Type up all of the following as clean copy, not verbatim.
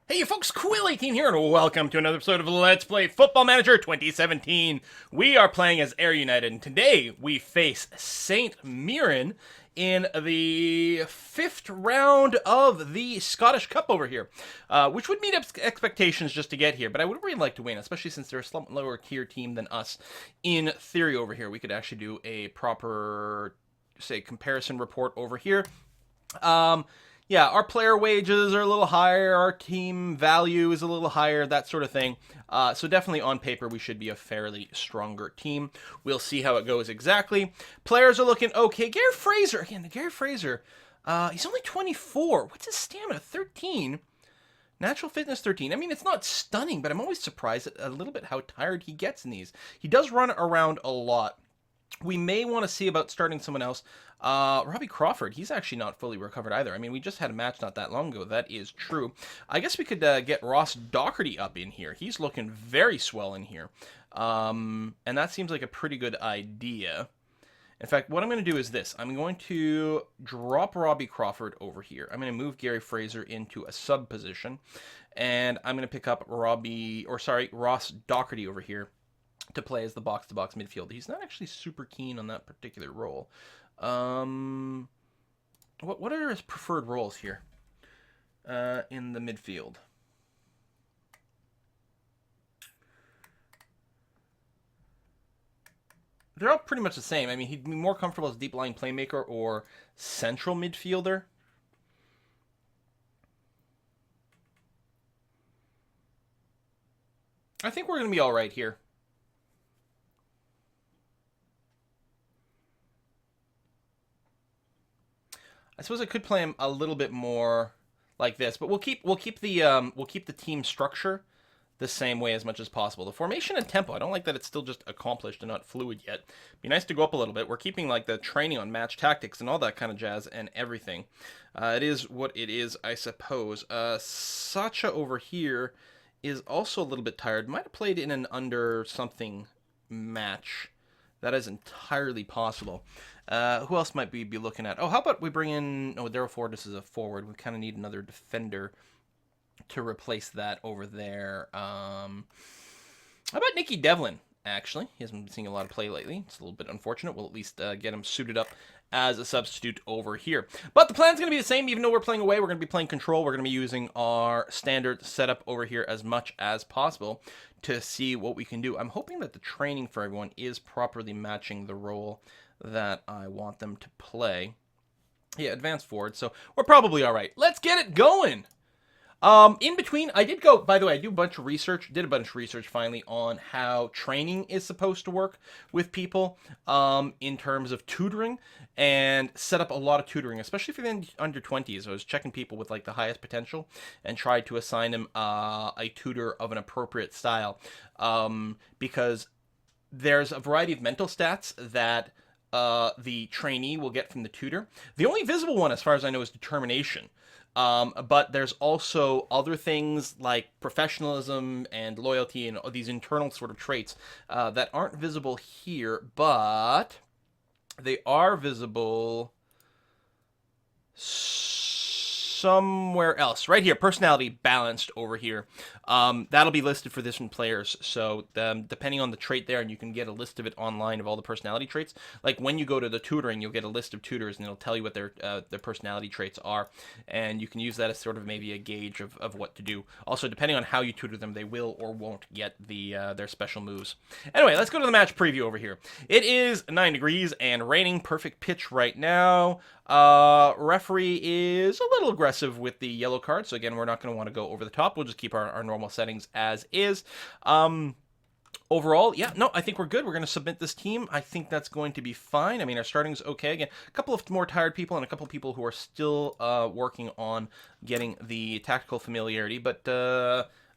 Hey, you folks, Quill18 here, and welcome to another episode of Let's Play Football Manager 2017. We are playing as Ayr United, and today we face St. Mirren in the 5th round of the Scottish Cup over here, which would meet up expectations just to get here, but I would really like to win, especially since they're a somewhat lower tier team than us. In theory over here, we could actually do a proper, say, comparison report over here. Yeah, our player wages are a little higher, our team value is a little higher, that sort of thing. So definitely on paper, we should be a fairly stronger team. We'll see how it goes exactly. Players are looking okay. Gary Fraser, he's only 24. What's his stamina? 13. Natural fitness 13. I mean, it's not stunning, but I'm always surprised at a little bit how tired he gets in these. He does run around a lot. We may want to see about starting someone else. Robbie Crawford, he's actually not fully recovered either. I mean, we just had a match not that long ago. That is true. I guess we could get Ross Docherty up in here. He's looking very swell in here. And that seems like a pretty good idea. In fact, what I'm going to do is this. I'm going to drop Robbie Crawford over here. I'm going to move Gary Fraser into a sub position. And I'm going to pick up Ross Docherty over here to play as the box-to-box midfielder. He's not actually super keen on that particular role. What are his preferred roles here in the midfield? They're all pretty much the same. I mean, he'd be more comfortable as deep-lying playmaker or central midfielder. I think we're going to be all right here. I suppose I could play him a little bit more like this, but we'll keep the team structure the same way as much as possible. The formation and tempo, I don't like that it's still just accomplished and not fluid yet. Be nice to go up a little bit. We're keeping like the training on match tactics and all that kind of jazz and everything. It is what it is, I suppose. Sacha over here is also a little bit tired. Might have played in an under something match. That is entirely possible. Who else might we be looking at? Oh, how about we bring in... Oh, Daryl Ford, this is a forward. We kind of need another defender to replace that over there. How about Nicky Devlin, actually? He hasn't been seeing a lot of play lately. It's a little bit unfortunate. We'll at least get him suited up as a substitute over here. But the plan's going to be the same. Even though we're playing away, we're going to be playing control. We're going to be using our standard setup over here as much as possible to see what we can do. I'm hoping that the training for everyone is properly matching the role that I want them to play. Yeah, advance forward, so we're probably all right. Let's get it going! In between, I did go, by the way, I did a bunch of research finally on how training is supposed to work with people in terms of tutoring, and set up a lot of tutoring, especially for the under 20s. I was checking people with like the highest potential and tried to assign them a tutor of an appropriate style, because there's a variety of mental stats that the trainee will get from the tutor. The only visible one, as far as I know, is determination. But there's also other things like professionalism and loyalty and these internal sort of traits that aren't visible here, but they are visible somewhere else. Right here, personality balanced over here. That'll be listed for different players. So depending on the trait there, and you can get a list of it online of all the personality traits. Like when you go to the tutoring, you'll get a list of tutors, and it'll tell you what their personality traits are. And you can use that as sort of maybe a gauge of what to do. Also, depending on how you tutor them, they will or won't get their special moves. Anyway, let's go to the match preview over here. It is 9 degrees and raining. Perfect pitch right now. Referee is a little aggressive with the yellow card, so again, we're not going to want to go over the top. We'll just keep our normal settings as is. Overall, yeah, no, I think we're good. We're going to submit this team. I think that's going to be fine. I mean, our starting's okay. Again, a couple of more tired people and a couple of people who are still working on getting the tactical familiarity, but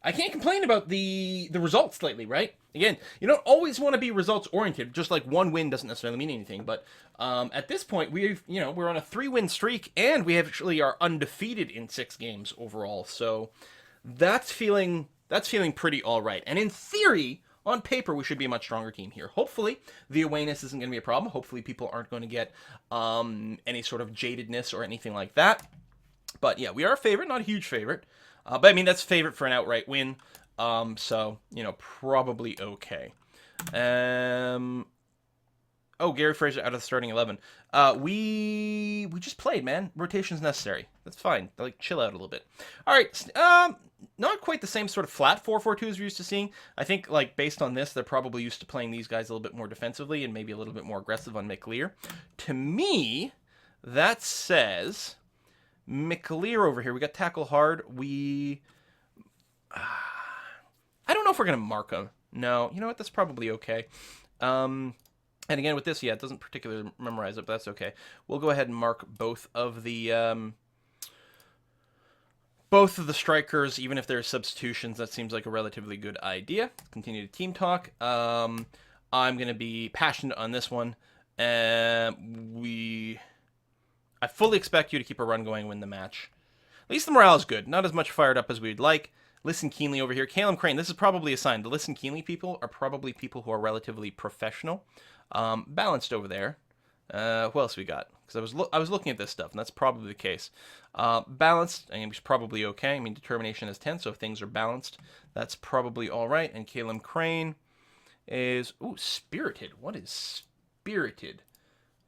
I can't complain about the results lately, right? Again, you don't always want to be results oriented. Just like one win doesn't necessarily mean anything. But at this point, we're on a 3-win streak, and we actually are undefeated in 6 games overall. So that's feeling pretty all right. And in theory, on paper, we should be a much stronger team here. Hopefully, the awayness isn't going to be a problem. Hopefully, people aren't going to get any sort of jadedness or anything like that. But yeah, we are a favorite, not a huge favorite. But I mean, that's favorite for an outright win. So, you know, probably okay. Oh, Gary Fraser out of the starting 11. We just played, man. Rotation's necessary. That's fine. Like, chill out a little bit. All right. Not quite the same sort of flat 4-4-2 as we're used to seeing. I think, like, based on this, they're probably used to playing these guys a little bit more defensively and maybe a little bit more aggressive on McLear. To me, that says McLear over here. We got tackle hard. I don't know if we're going to mark him. No. You know what? That's probably okay. And again, with this, yeah, it doesn't particularly memorize it, but that's okay. We'll go ahead and mark both of the strikers, even if there's substitutions. That seems like a relatively good idea. Continue to team talk. I'm going to be passionate on this one. I fully expect you to keep a run going and win the match. At least the morale is good. Not as much fired up as we'd like. Listen keenly over here. Caleb Crane, this is probably a sign. The listen keenly people are probably people who are relatively professional. Balanced over there. What else we got? Because I was looking at this stuff, and that's probably the case. Balanced, I mean, it's probably okay. I mean, determination is 10, so if things are balanced, that's probably all right. And Caleb Crane is... Ooh, spirited. What is spirited?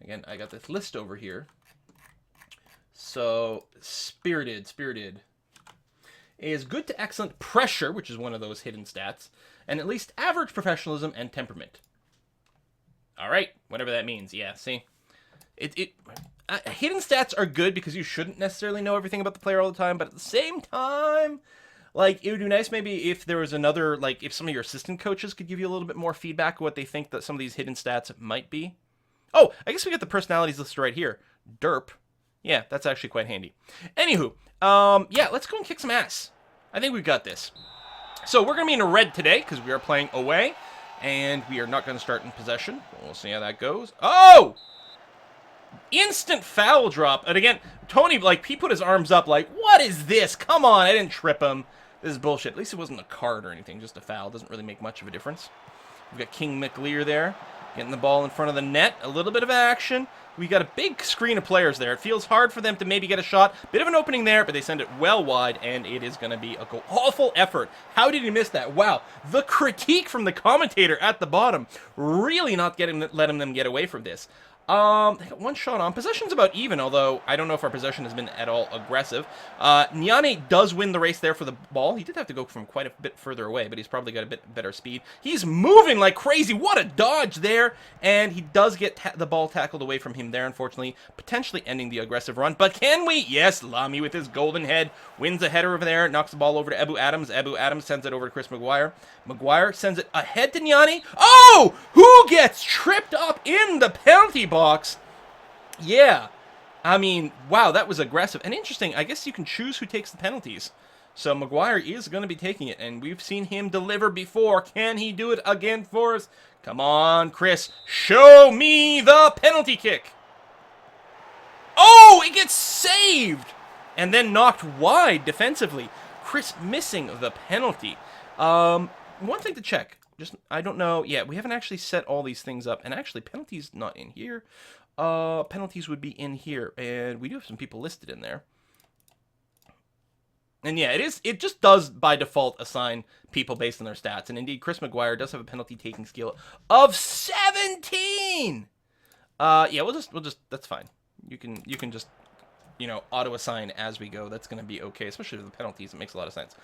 Again, I got this list over here. So, spirited is good to excellent pressure, which is one of those hidden stats, and at least average professionalism and temperament. All right, whatever that means. Yeah, see? Hidden stats are good because you shouldn't necessarily know everything about the player all the time, but at the same time, like, it would be nice maybe if there was another, like, if some of your assistant coaches could give you a little bit more feedback of what they think that some of these hidden stats might be. Oh, I guess we got the personalities listed right here. Derp. Yeah, that's actually quite handy. Anywho, yeah, let's go and kick some ass. I think we've got this. So we're going to be in a red today because we are playing away. And we are not going to start in possession. We'll see how that goes. Oh! Instant foul drop. And again, Tony, like, he put his arms up like, what is this? Come on, I didn't trip him. This is bullshit. At least it wasn't a card or anything, just a foul. Doesn't really make much of a difference. We've got King McLear there. Getting the ball in front of the net. A little bit of action. We got a big screen of players there. It feels hard for them to maybe get a shot. Bit of an opening there, but they send it well wide, and it is going to be a goal. Awful effort. How did he miss that? Wow. The critique from the commentator at the bottom. Really not letting them get away from this. They got one shot on. Possession's about even, although I don't know if our possession has been at all aggressive. Nyane does win the race there for the ball. He did have to go from quite a bit further away, but he's probably got a bit better speed. He's moving like crazy. What a dodge there. And he does get the ball tackled away from him there, unfortunately, potentially ending the aggressive run. But can we? Yes, Lamy with his golden head wins a header over there, knocks the ball over to Ebu Adams. Ebu Adams sends it over to Chris Maguire. Maguire sends it ahead to Nyane. Oh! Who gets tripped up in the penalty box? Yeah. I mean, wow, that was aggressive. And interesting, I guess you can choose who takes the penalties. So Maguire is going to be taking it, and we've seen him deliver before. Can he do it again for us? Come on, Chris. Show me the penalty kick. Oh, it gets saved! And then knocked wide defensively. Chris missing the penalty. One thing to check. I don't know. Yeah, we haven't actually set all these things up. And actually, penalties not in here. Penalties would be in here. And we do have some people listed in there. And yeah, it just does, by default, assign people based on their stats. And indeed, Chris Maguire does have a penalty-taking skill of 17! Yeah, we'll just, that's fine. You can just, you know, auto-assign as we go. That's going to be okay, especially with the penalties. It makes a lot of sense.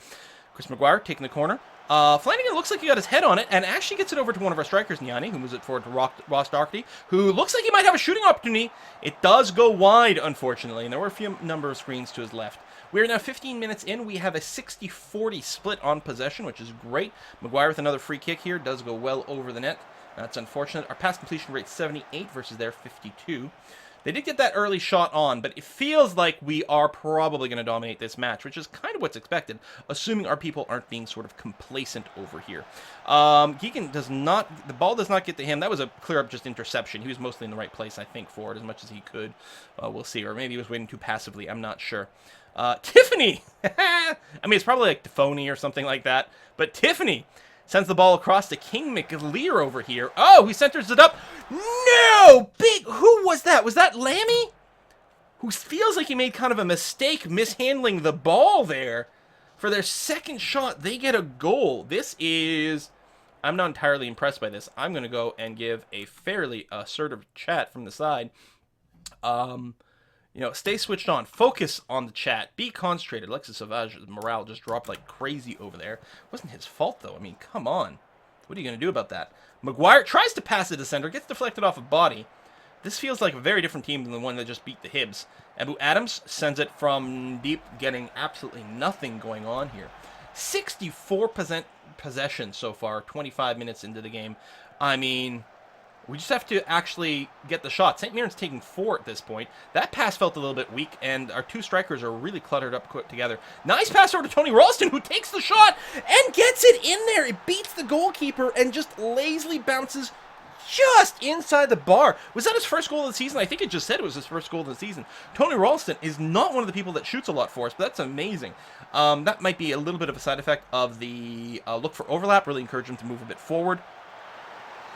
Chris Maguire taking the corner. Flanagan looks like he got his head on it and actually gets it over to one of our strikers, Nyane, who moves it forward to Ross Doherty, who looks like he might have a shooting opportunity. It does go wide, unfortunately, and there were a few number of screens to his left. We are now 15 minutes in. We have a 60-40 split on possession, which is great. Maguire with another free kick here. Does go well over the net. That's unfortunate. Our pass completion rate 78 versus their 52. They did get that early shot on, but it feels like we are probably going to dominate this match, which is kind of what's expected, assuming our people aren't being sort of complacent over here. Geegan does not, the ball does not get to him. That was a clear-up just interception. He was mostly in the right place, I think, for it as much as he could. We'll see, or maybe he was waiting too passively. I'm not sure. Tiffany! I mean, it's probably like Defoney or something like that, but Tiffany sends the ball across to King McLear over here. Oh, he centers it up. No! Who was that? Was that Lammy? Who feels like he made kind of a mistake mishandling the ball there. For their second shot, they get a goal. This is... I'm not entirely impressed by this. I'm going to go and give a fairly assertive chat from the side. Stay switched on. Focus on the chat. Be concentrated. Alexis Savage's morale just dropped like crazy over there. It wasn't his fault, though. I mean, come on. What are you going to do about that? Maguire tries to pass it to center. Gets deflected off a body. This feels like a very different team than the one that just beat the Hibs. Abu Adams sends it from deep, getting absolutely nothing going on here. 64% possession so far, 25 minutes into the game. I mean, we just have to actually get the shot. St. Mirren's taking 4 at this point. That pass felt a little bit weak, and our 2 strikers are really cluttered up quick together. Nice pass over to Tony Ralston, who takes the shot and gets it in there. It beats the goalkeeper and just lazily bounces just inside the bar. Was that his first goal of the season? I think it just said it was his first goal of the season. Tony Ralston is not one of the people that shoots a lot for us, but that's amazing. That might be a little bit of a side effect of the look for overlap. Really encourage him to move a bit forward.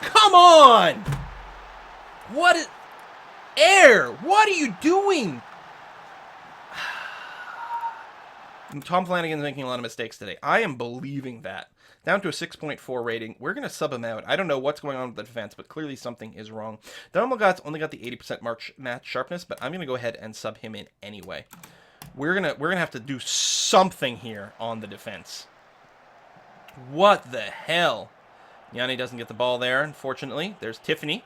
Come on! What is... Ayr, what are you doing? Tom Flanagan's making a lot of mistakes today. I am believing that. Down to a 6.4 rating. We're going to sub him out. I don't know what's going on with the defense, but clearly something is wrong. Donald's only got the 80% match sharpness, but I'm going to go ahead and sub him in anyway. We're gonna have to do something here on the defense. What the hell? Yanni doesn't get the ball there, unfortunately. There's Tiffany.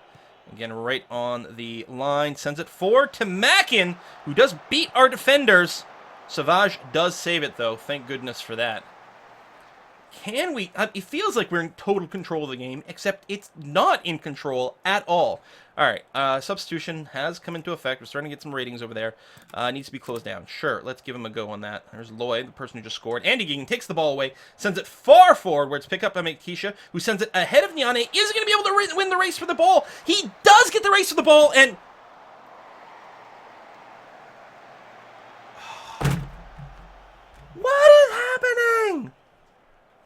Again, right on the line. Sends it forward to Mackin, who does beat our defenders. Savage does save it, though. Thank goodness for that. Can we... it feels like we're in total control of the game, except it's not in control at all. All right, substitution has come into effect. We're starting to get some ratings over there. Needs to be closed down. Sure, let's give him a go on that. There's Lloyd, the person who just scored. Andy Geegan takes the ball away, sends it far forward, where it's picked up by Keisha, who sends it ahead of Nyane. Is going to be able to win the race for the ball. He does get the race for the ball, and... What is happening?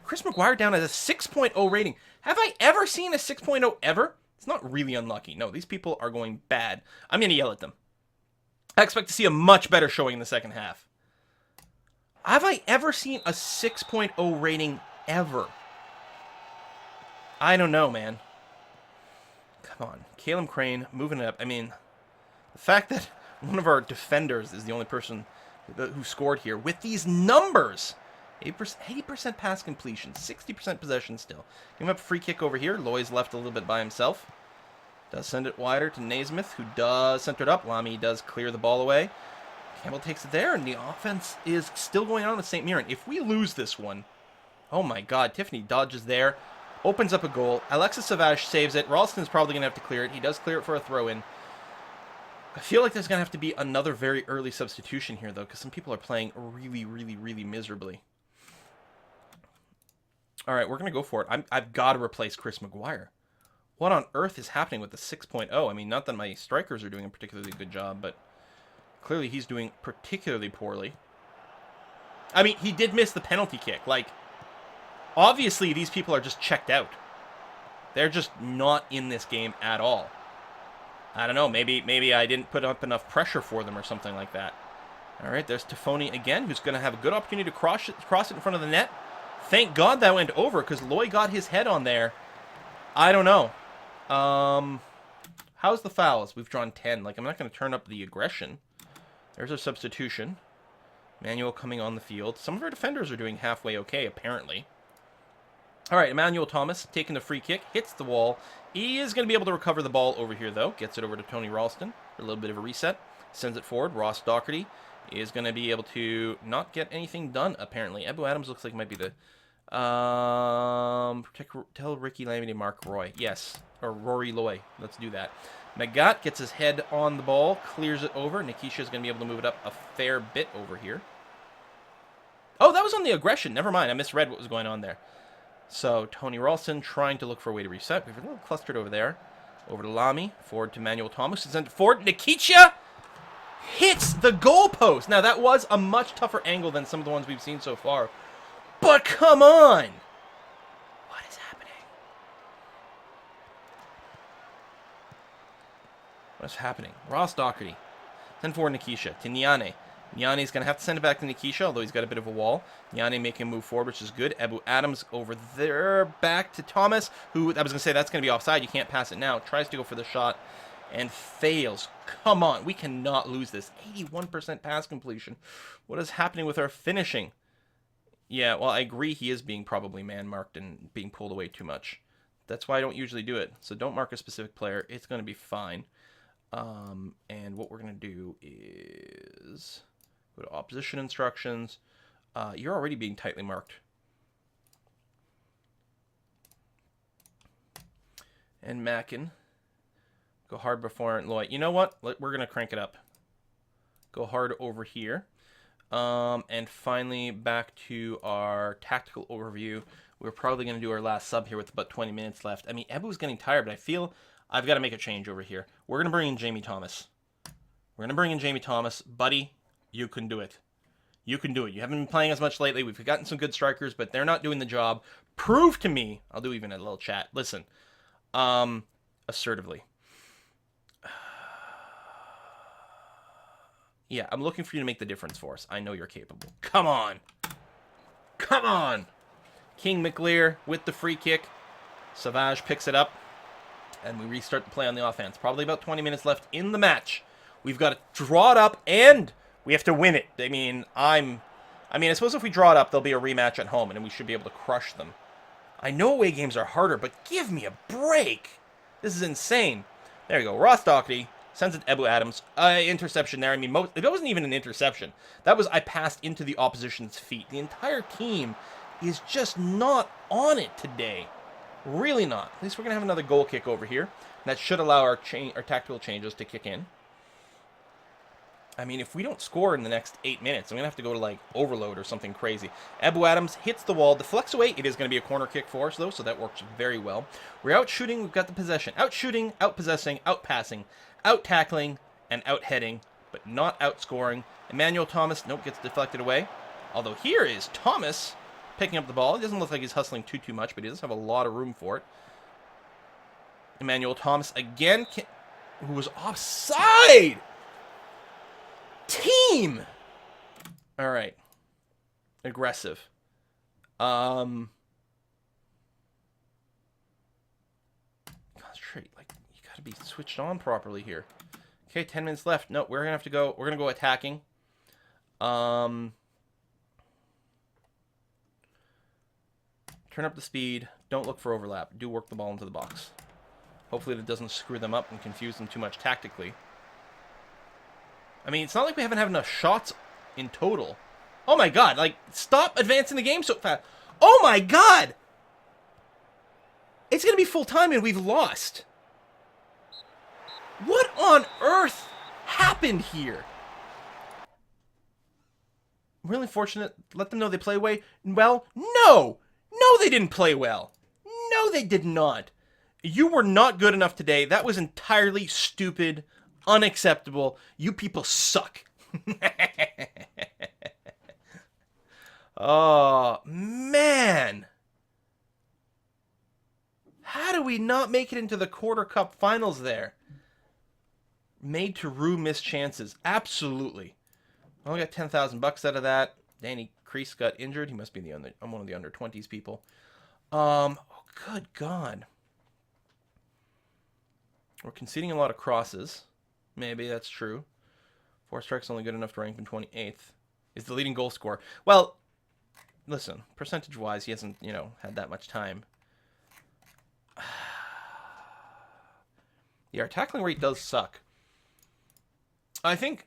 Chris Maguire down at a 6.0 rating. Have I ever seen a 6.0 ever? It's not really unlucky. No, these people are going bad. I'm going to yell at them. I expect to see a much better showing in the second half. Have I ever seen a 6.0 rating ever? I don't know, man. Come on. Caleb Crane moving it up. I mean, the fact that one of our defenders is the only person who scored here with these numbers... 80% pass completion, 60% possession still. Give him up a free kick over here. Loy's left a little bit by himself. Does send it wider to Naismith, who does center it up. Lamy does clear the ball away. Campbell takes it there, and the offense is still going on with St. Mirren. If we lose this one, oh my god, Tiffany dodges there, opens up a goal. Alexis Savage saves it. Ralston's probably going to have to clear it. He does clear it for a throw-in. I feel like there's going to have to be another very early substitution here, though, because some people are playing really, really, really miserably. All right, we're going to go for it. I've got to replace Chris Maguire. What on earth is happening with the 6.0? I mean, not that my strikers are doing a particularly good job, but clearly he's doing particularly poorly. I mean, he did miss the penalty kick. Like, obviously these people are just checked out. They're just not in this game at all. I don't know, maybe I didn't put up enough pressure for them or something like that. All right, there's Tafoni again, who's going to have a good opportunity to cross it in front of the net. Thank God that went over, because Loy got his head on there. I don't know. How's the fouls? We've drawn 10. Like, I'm not going to turn up the aggression. There's a substitution. Manuel coming on the field. Some of our defenders are doing halfway okay, apparently. All right, Emmanuel Thomas taking the free kick. Hits the wall. He is going to be able to recover the ball over here, though. Gets it over to Tony Ralston for a little bit of a reset. Sends it forward. Ross Doherty is going to be able to not get anything done, apparently. Abu Adams looks like it might be the... tell Ricky Lamy to mark Roy. Yes. Or Rory Loy. Let's do that. Magat gets his head on the ball. Clears it over. Nikisha is going to be able to move it up a fair bit over here. Oh, that was on the aggression. Never mind. I misread what was going on there. So, Tony Ralston trying to look for a way to reset. We've a little clustered over there. Over to Lamy. Forward to Manuel Thomas. Sent it forward. Nikisha hits the goalpost. Now, that was a much tougher angle than some of the ones we've seen so far. But come on! What is happening? What is happening? Ross Doherty. Send forward Nikisha. To Nyane. Yanni's going to have to send it back to Nikisha, although he's got a bit of a wall. Yanni making a move forward, which is good. Ebu Adams over there, back to Thomas, who, I was going to say, that's going to be offside. You can't pass it now. Tries to go for the shot and fails. Come on, we cannot lose this. 81% pass completion. What is happening with our finishing? Yeah, well, I agree he is being probably man-marked and being pulled away too much. That's why I don't usually do it. So don't mark a specific player. It's going to be fine. And what we're going to do is go to opposition instructions. You're already being tightly marked. And Mackin. Go hard before Lloyd. You know what? We're going to crank it up. Go hard over here. And finally, back to our tactical overview. We're probably going to do our last sub here with about 20 minutes left. I mean, Ebu's getting tired, but I feel I've got to make a change over here. We're going to bring in Jamie Thomas. We're going to bring in Jamie Thomas. Buddy, you can do it. You can do it. You haven't been playing as much lately. We've gotten some good strikers, but they're not doing the job. Prove to me. I'll do even a little chat. Listen. Assertively. Yeah, I'm looking for you to make the difference for us. I know you're capable. Come on. Come on. King McLear with the free kick. Savage picks it up. And we restart the play on the offense. Probably about 20 minutes left in the match. We've got to draw it up, and we have to win it. I suppose if we draw it up, there'll be a rematch at home, and then we should be able to crush them. I know away games are harder, but give me a break. This is insane. There you go. Ross Doherty sends it to Ebu Adams. Interception there. I mean, that wasn't even an interception. That was I passed into the opposition's feet. The entire team is just not on it today. Really not. At least we're going to have another goal kick over here. That should allow our tactical changes to kick in. I mean, if we don't score in the next 8 minutes, I'm going to have to go to, like, overload or something crazy. Ebu Adams hits the wall. Deflects away. It is going to be a corner kick for us, though, so that works very well. We're out shooting. We've got the possession. Out shooting, out possessing, out passing, out tackling, and out heading, but not out scoring. Emmanuel Thomas, nope, gets deflected away. Although here is Thomas picking up the ball. It doesn't look like he's hustling too much, but he does have a lot of room for it. Emmanuel Thomas again, who was offside. Team. All right. Aggressive. Concentrate. Like, you got to be switched on properly here. Okay, 10 minutes left. No, we're gonna have to go. We're gonna go attacking. Turn up the speed. Don't look for overlap. Do work the ball into the box. Hopefully that doesn't screw them up and confuse them too much tactically. I mean, it's not like we haven't had enough shots in total. Oh my god, like, stop advancing the game so fast. Oh my god! It's going to be full time and we've lost. What on earth happened here? Really fortunate. Let them know they play well. No! No, they didn't play well. No, they did not. You were not good enough today. That was entirely stupid, unacceptable. You people suck. Oh, man. How do we not make it into the Quarter Cup finals there? Made to rue missed chances. Absolutely. I only got $10,000 out of that. Danny Kreese got injured. He must be I'm one of the under 20s people. Oh, good God. We're conceding a lot of crosses. Maybe that's true. 4 strikes only good enough to rank him 28th. Is the leading goal scorer. Well, listen, percentage-wise, he hasn't, had that much time. Yeah, our tackling rate does suck. I think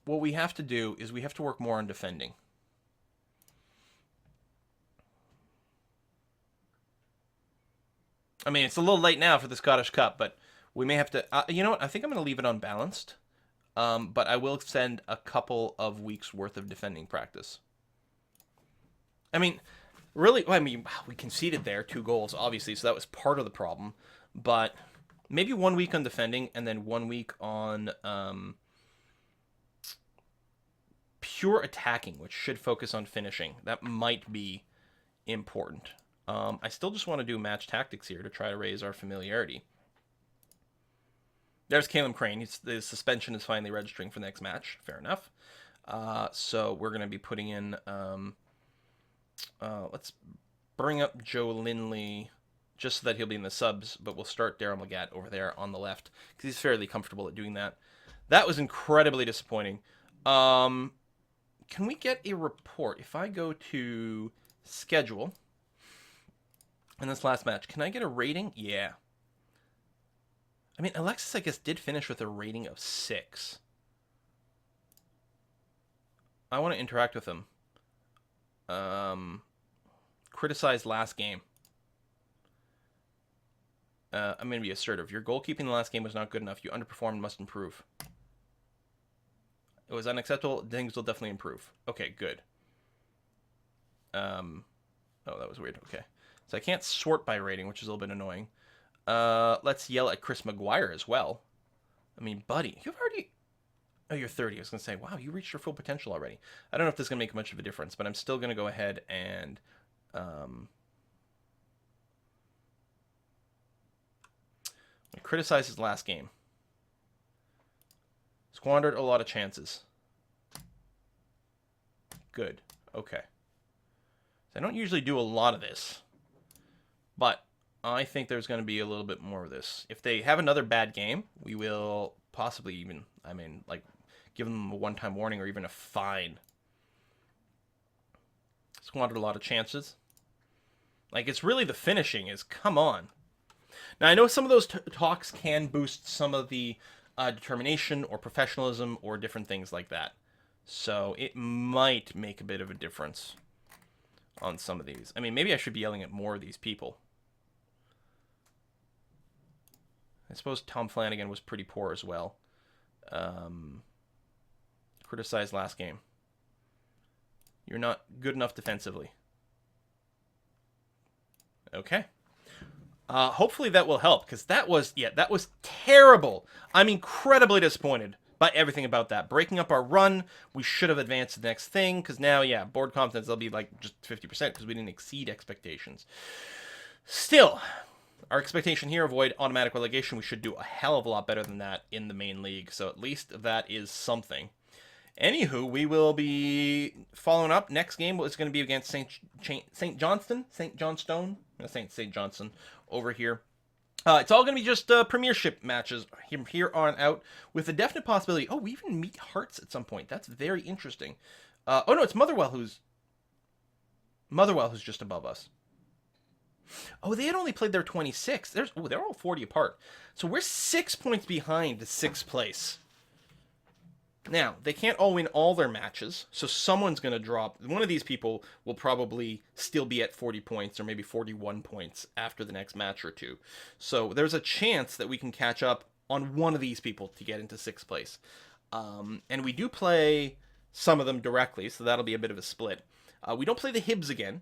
what we have to do is we have to work more on defending. I mean, it's a little late now for the Scottish Cup, but we may have to... you know what? I think I'm going to leave it unbalanced. But I will send a couple of weeks' worth of defending practice. I mean, really... we conceded there 2 goals, obviously, so that was part of the problem. But maybe 1 week on defending, and then 1 week on pure attacking, which should focus on finishing. That might be important. I still just want to do match tactics here to try to raise our familiarity. There's Caleb Crane. His suspension is finally registering for the next match. Fair enough. So we're going to be putting in... let's bring up Joe Lindley just so that he'll be in the subs, but we'll start Daryl Magat over there on the left because he's fairly comfortable at doing that. That was incredibly disappointing. Can we get a report? If I go to schedule in this last match, can I get a rating? Yeah. I mean, Alexis, I guess, did finish with a rating of 6. I want to interact with him. Criticize last game. I'm going to be assertive. Your goalkeeping in the last game was not good enough. You underperformed, must improve. It was unacceptable. Things will definitely improve. Okay, good. Oh, that was weird. Okay. So I can't sort by rating, which is a little bit annoying. Let's yell at Chris McGuire as well. I mean, buddy, you've already... Oh, you're 30. I was going to say, wow, you reached your full potential already. I don't know if this is going to make much of a difference, but I'm still going to go ahead and... criticize his last game. Squandered a lot of chances. Good. Okay. So I don't usually do a lot of this, but I think there's going to be a little bit more of this. If they have another bad game, we will possibly even, I mean, like, give them a one-time warning or even a fine. Squandered a lot of chances. Like, it's really the finishing is, come on. Now, I know some of those talks can boost some of the determination or professionalism or different things like that. So it might make a bit of a difference on some of these. I mean, maybe I should be yelling at more of these people. I suppose Tom Flanagan was pretty poor as well. Criticized last game. You're not good enough defensively. Okay. Hopefully that will help, because that was terrible. I'm incredibly disappointed by everything about that. Breaking up our run, we should have advanced to the next thing, because now, yeah, board confidence, they'll be like just 50% because we didn't exceed expectations. Still, our expectation here, avoid automatic relegation, we should do a hell of a lot better than that in the main league, so at least that is something. Anywho, we will be following up. Next game is going to be against St. Johnstone over here. It's all going to be just premiership matches from here on out, with a definite possibility. Oh, we even meet Hearts at some point. That's very interesting. Oh no, it's Motherwell who's just above us. Oh, they had only played their 26. They're all 40 apart. So we're 6 points behind 6th place. Now, they can't all win all their matches, so someone's going to drop. One of these people will probably still be at 40 points or maybe 41 points after the next match or two. So there's a chance that we can catch up on one of these people to get into 6th place. And we do play some of them directly, so that'll be a bit of a split. We don't play the Hibs again.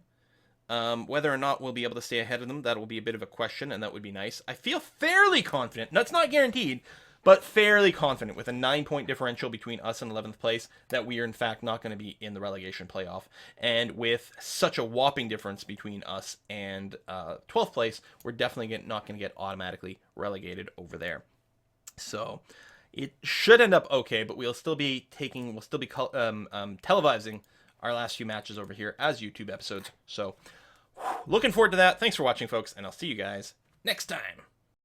Whether or not we'll be able to stay ahead of them, that will be a bit of a question, and that would be nice. I feel fairly confident. That's not guaranteed, but fairly confident with a 9-point differential between us and 11th place that we are in fact not going to be in the relegation playoff. And with such a whopping difference between us and 12th place, we're definitely not going to get automatically relegated over there. So it should end up okay, but we'll still be televising our last few matches over here as YouTube episodes. So looking forward to that. Thanks for watching, folks, and I'll see you guys next time.